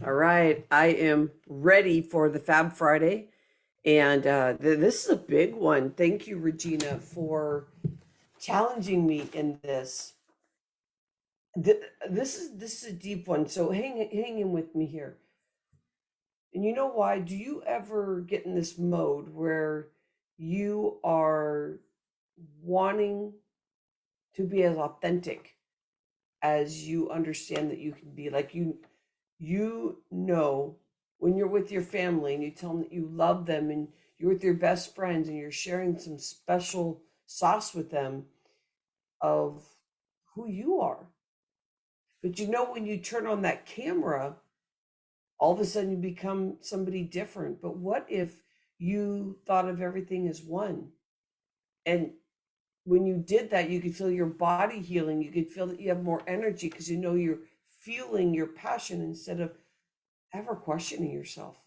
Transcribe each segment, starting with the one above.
All right, I am ready for the Fab Friday, and this is a big one. Thank you, Regina, for challenging me in this. This is a deep one, so hang in with me here. And you know why? Do you ever get in this mode where you are wanting to be as authentic as you understand that you can be? Like you know when you're with your family and you tell them that you love them and you're with your best friends and you're sharing some special sauce with them of who you are. But you know, when you turn on that camera, all of a sudden you become somebody different. But what if you thought of everything as one? And when you did that, you could feel your body healing. You could feel that you have more energy because you know you're fueling your passion instead of ever questioning yourself.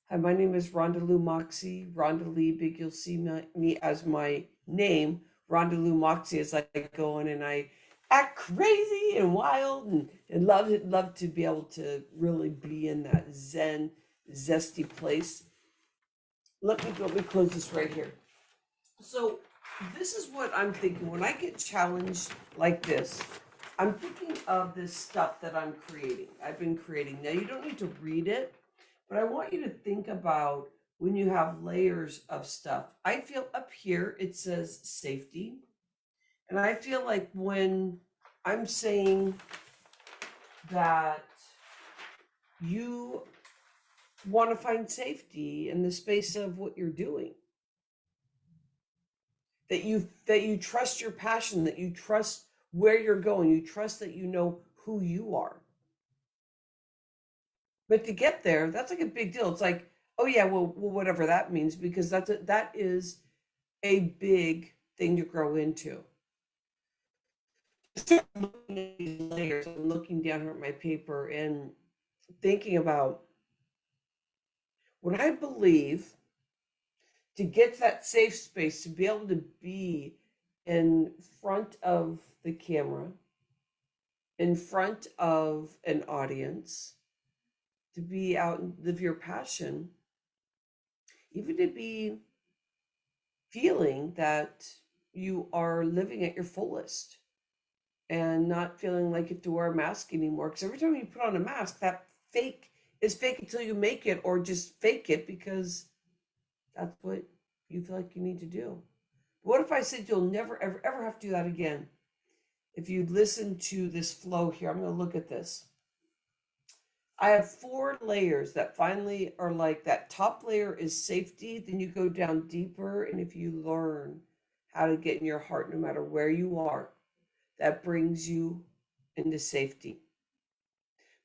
Hi, my name is Rhonda Lou Moxie, Rhonda Lee Big. You'll see me as my name, Rhonda Lou Moxie, as I go in and I act crazy and wild and love to be able to really be in that zen, zesty place. Let me close this right here. So this is what I'm thinking when I get challenged like this. I'm thinking of this stuff that I'm creating. I've been creating. Now you don't need to read it, but I want you to think about when you have layers of stuff. I feel up here it says safety. And I feel like when I'm saying that you want to find safety in the space of what you're doing, that you trust your passion, that you trust where you're going, you trust that you know who you are. But to get there, that's like a big deal. It's like, oh yeah, well whatever that means, because that is a big thing to grow into. Looking at these layers, I'm looking down here at my paper and thinking about what I believe to get to that safe space, to be able to be in front of the camera, in front of an audience, to be out and live your passion, even to be feeling that you are living at your fullest and not feeling like you have to wear a mask anymore. Because every time you put on a mask, that fake is fake until you make it, or just fake it because that's what you feel like you need to do. What if I said you'll never, ever, ever have to do that again? If you'd listen to this flow here, I'm going to look at this. I have four layers that finally are like that top layer is safety. Then you go down deeper. And if you learn how to get in your heart, no matter where you are, that brings you into safety.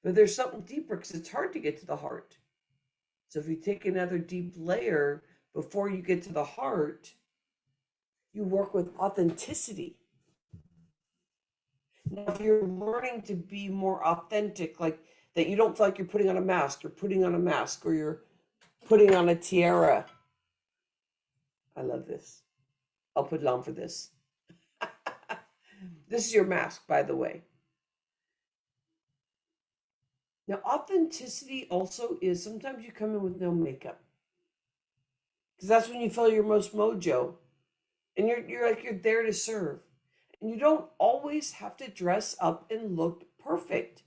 But there's something deeper because it's hard to get to the heart. So if you take another deep layer before you get to the heart, you work with authenticity. Now, if you're learning to be more authentic, like that you don't feel like you're putting on a mask, you're putting on a mask, or you're putting on a tiara. I love this. I'll put it on for this. This is your mask, by the way. Now, authenticity also is sometimes you come in with no makeup because that's when you feel your most mojo, and you're like you're there to serve, and you don't always have to dress up and look perfect.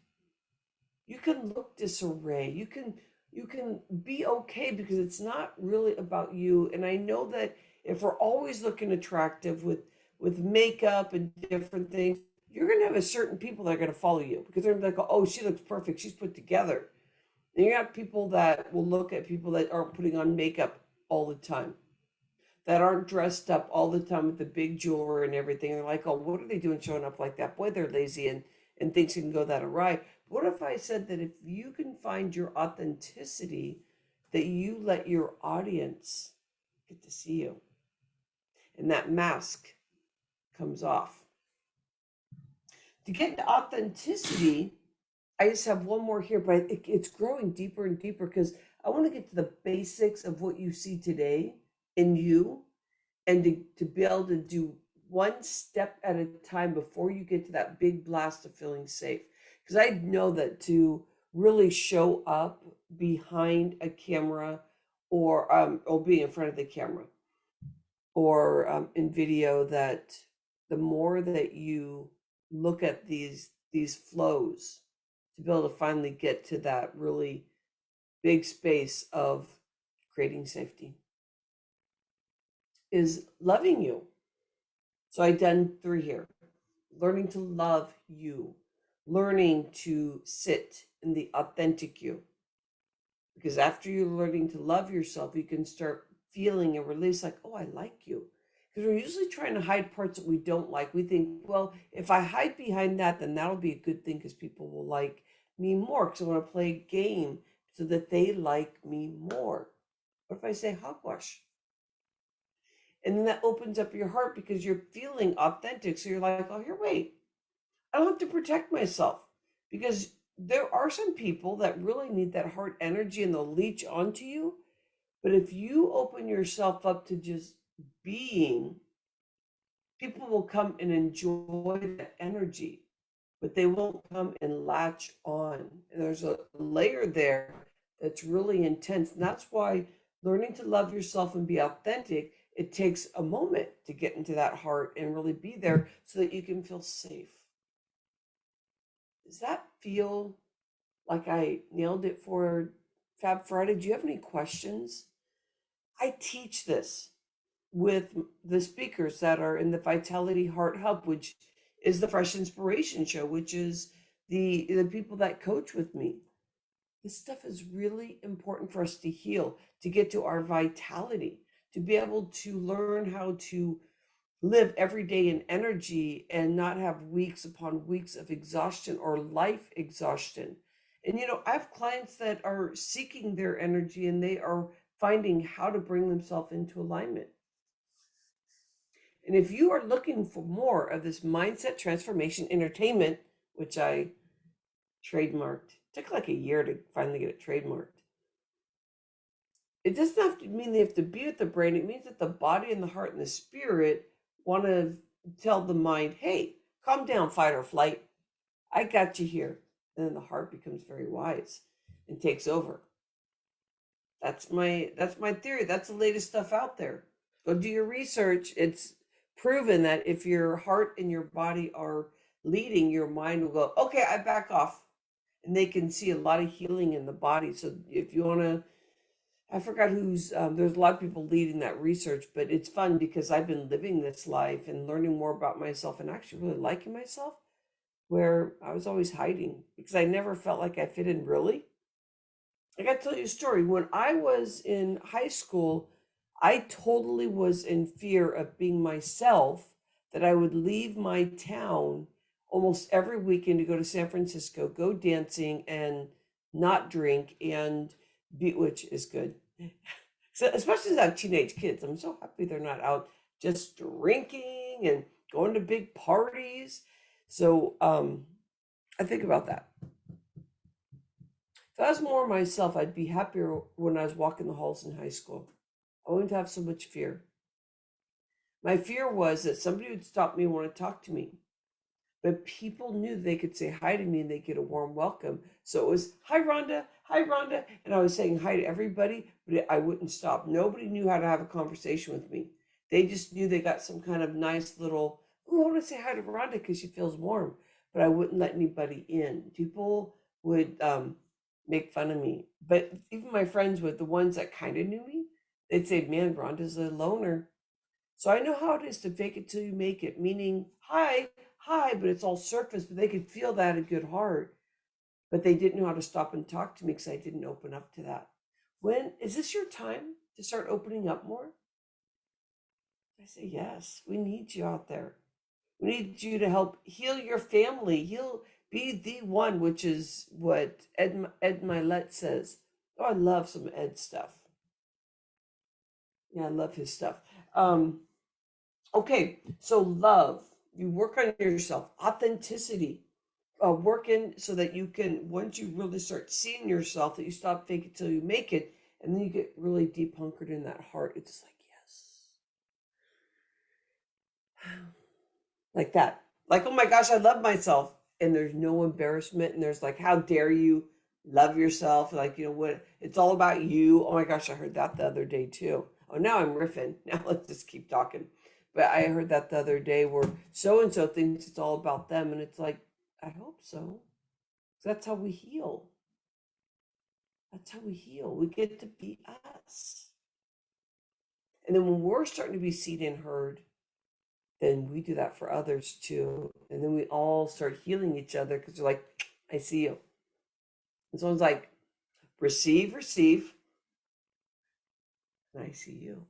You can look disarray. You can be okay because it's not really about you. And I know that if we're always looking attractive with makeup and different things, you're gonna have a certain people that are gonna follow you because they're gonna be like, oh, she looks perfect, she's put together. And you have people that will look at people that aren't putting on makeup all the time, that aren't dressed up all the time with the big jewelry and everything. And they're like, oh, what are they doing showing up like that? Boy, they're lazy and things can go that awry. What if I said that if you can find your authenticity, that you let your audience get to see you and that mask comes off? To get into authenticity, I just have one more here, but it's growing deeper and deeper because I want to get to the basics of what you see today in you and to be able to do one step at a time before you get to that big blast of feeling safe. Because I know that to really show up behind a camera or be in front of the camera or in video, that the more that you look at these flows to be able to finally get to that really big space of creating safety is loving you. So I done 3 here. Learning to love you, learning to sit in the authentic you. Because after you're learning to love yourself, you can start feeling a release like, oh, I like you. Because we're usually trying to hide parts that we don't like. We think, well, if I hide behind that, then that'll be a good thing because people will like me more because I want to play a game so that they like me more. What if I say hogwash? And then that opens up your heart because you're feeling authentic. So you're like, oh, here, wait, I don't have to protect myself, because there are some people that really need that heart energy and they'll leech onto you. But if you open yourself up to just being, people will come and enjoy that energy, but they won't come and latch on. And there's a layer there that's really intense. And that's why learning to love yourself and be authentic, it takes a moment to get into that heart and really be there so that you can feel safe. Does that feel like I nailed it for Fab Friday? Do you have any questions? I teach this with the speakers that are in the Vitality Heart Hub, which is the Fresh Inspiration Show, which is the people that coach with me. This stuff is really important for us to heal, to get to our vitality, to be able to learn how to live every day in energy and not have weeks upon weeks of exhaustion or life exhaustion. And I have clients that are seeking their energy and they are finding how to bring themselves into alignment. And if you are looking for more of this mindset transformation entertainment, which I trademarked, took like a year to finally get it trademarked. It doesn't have to mean they have to be with the brain. It means that the body and the heart and the spirit want to tell the mind, hey, calm down, fight or flight. I got you here. And then the heart becomes very wise and takes over. That's my theory. That's the latest stuff out there. Go do your research. It's proven that if your heart and your body are leading, your mind will go, okay, I back off. And they can see a lot of healing in the body. So if you want to, I forgot who's, there's a lot of people leading that research, but it's fun because I've been living this life and learning more about myself and actually really liking myself, where I was always hiding because I never felt like I fit in really. I got to tell you a story. When I was in high school, I totally was in fear of being myself, that I would leave my town almost every weekend to go to San Francisco, go dancing and not drink and be, which is good. So especially as I have teenage kids, I'm so happy they're not out just drinking and going to big parties. So I think about that. If I was more myself, I'd be happier when I was walking the halls in high school. I wouldn't have so much fear. My fear was that somebody would stop me and want to talk to me. But people knew they could say hi to me and they get a warm welcome. So it was, hi, Rhonda. And I was saying hi to everybody, but I wouldn't stop. Nobody knew how to have a conversation with me. They just knew they got some kind of nice little, oh, I want to say hi to Rhonda because she feels warm. But I wouldn't let anybody in. People would make fun of me. But even my friends would, the ones that kind of knew me, they'd say, man, Rhonda's a loner. So I know how it is to fake it till you make it, meaning, hi, but it's all surface, but they could feel that in good heart. But they didn't know how to stop and talk to me because I didn't open up to that. When is this your time to start opening up more? I say, yes, we need you out there. We need you to help heal your family, heal, be the one, which is what Ed Milet says. Oh, I love some Ed stuff. Yeah, I love his stuff. Okay, so love, you work on yourself, authenticity, working so that you can, once you really start seeing yourself, that you stop faking till you make it, and then you get really deep hunkered in that heart. It's like, yes, like that. Like, oh my gosh, I love myself. And there's no embarrassment, and there's like, how dare you? Love yourself. Like, what it's all about you. Oh my gosh, I heard that the other day too. Oh, now I'm riffing. Now let's just keep talking. But I heard that the other day where so and so thinks it's all about them. And it's like, I hope so. That's how we heal. That's how we heal. We get to be us. And then when we're starting to be seen and heard, then we do that for others too. And then we all start healing each other because they're like, I see you. And someone's like, receive, receive, and I see you.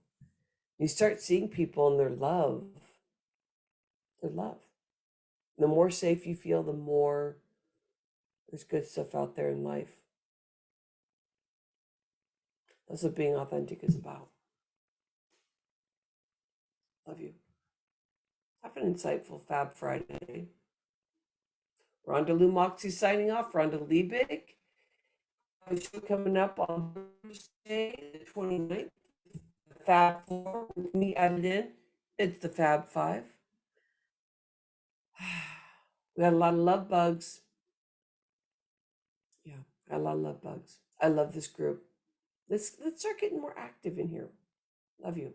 You start seeing people in their love, their love. The more safe you feel, the more there's good stuff out there in life. That's what being authentic is about. Love you. Have an insightful Fab Friday. Rhonda Lou Moxie signing off. Rhonda Liebig. Show coming up on Thursday, the 29th. Fab Four with me added in. It's the Fab Five. We got a lot of love bugs. Yeah, got a lot of love bugs. I love this group. Let's start getting more active in here. Love you.